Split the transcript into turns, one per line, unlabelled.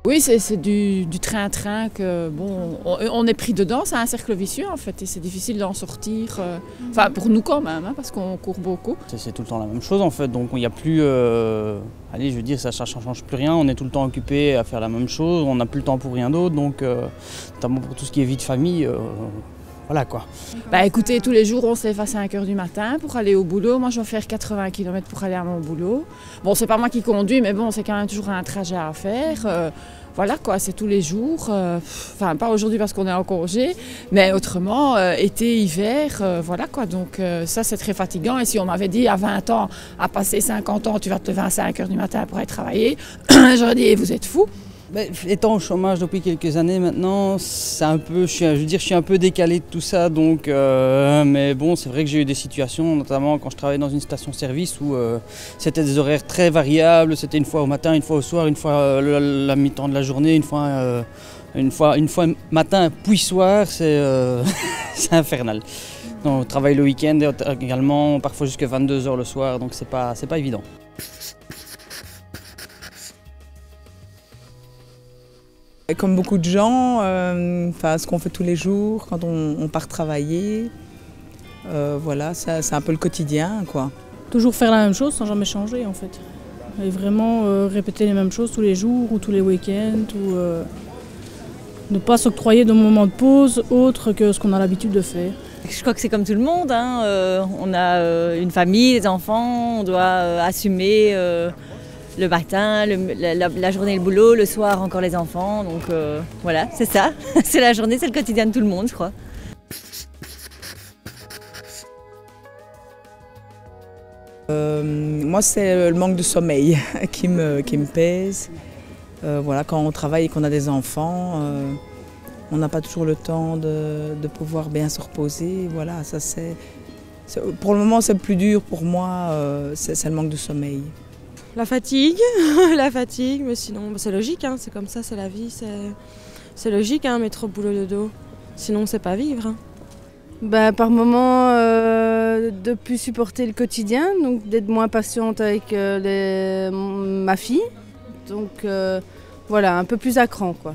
Oui, c'est du train-train que, bon, on est pris dedans, c'est un cercle vicieux en fait, et c'est difficile d'en sortir, enfin pour nous quand même, hein, parce qu'on court beaucoup.
C'est tout le temps la même chose en fait, donc il n'y a plus, allez je veux dire, ça ne change plus rien, on est tout le temps occupé à faire la même chose, on n'a plus le temps pour rien d'autre, donc notamment pour tout ce qui est vie de famille, voilà quoi.
Bah écoutez, tous les jours on se lève à 5 h du matin pour aller au boulot. Moi je dois faire 80 km pour aller à mon boulot. Bon, c'est pas moi qui conduis, mais bon, c'est quand même toujours un trajet à faire. Voilà quoi, c'est tous les jours. Enfin, pas aujourd'hui parce qu'on est en congé, mais autrement, été, hiver, voilà quoi. Donc ça c'est très fatigant. Et si on m'avait dit à 20 ans, à passer 50 ans, tu vas te lever à 5 h du matin pour aller travailler, j'aurais dit, vous êtes fous.
Étant au chômage depuis quelques années maintenant, c'est un peu, je suis un peu décalé de tout ça, donc, mais bon, c'est vrai que j'ai eu des situations, notamment quand je travaillais dans une station-service où c'était des horaires très variables, c'était une fois au matin, une fois au soir, une fois la mi-temps de la journée, une fois matin puis soir, c'est c'est infernal. Donc, on travaille le week-end également, parfois jusqu'à 22 h le soir, donc c'est pas évident.
Comme beaucoup de gens, ce qu'on fait tous les jours quand on part travailler, voilà, c'est un peu le quotidien, quoi.
Toujours faire la même chose sans jamais changer en fait. Et vraiment répéter les mêmes choses tous les jours ou tous les week-ends, ou ne pas s'octroyer de moments de pause autres que ce qu'on a l'habitude de faire.
Je crois que c'est comme tout le monde, hein. On a une famille, des enfants, on doit assumer le matin, la journée, le boulot, le soir encore les enfants, donc voilà, c'est ça. C'est la journée, c'est le quotidien de tout le monde, je crois.
Moi, c'est le manque de sommeil qui me pèse. Voilà, quand on travaille et qu'on a des enfants, on n'a pas toujours le temps de pouvoir bien se reposer. Voilà, pour le moment, c'est le plus dur pour moi, c'est le manque de sommeil.
La fatigue, mais sinon c'est logique, hein, c'est comme ça, c'est la vie, c'est logique, hein, mettre au boulot de dos, sinon c'est pas vivre. Hein.
Par moments, de plus supporter le quotidien, donc d'être moins patiente avec ma fille, donc voilà, un peu plus à cran quoi.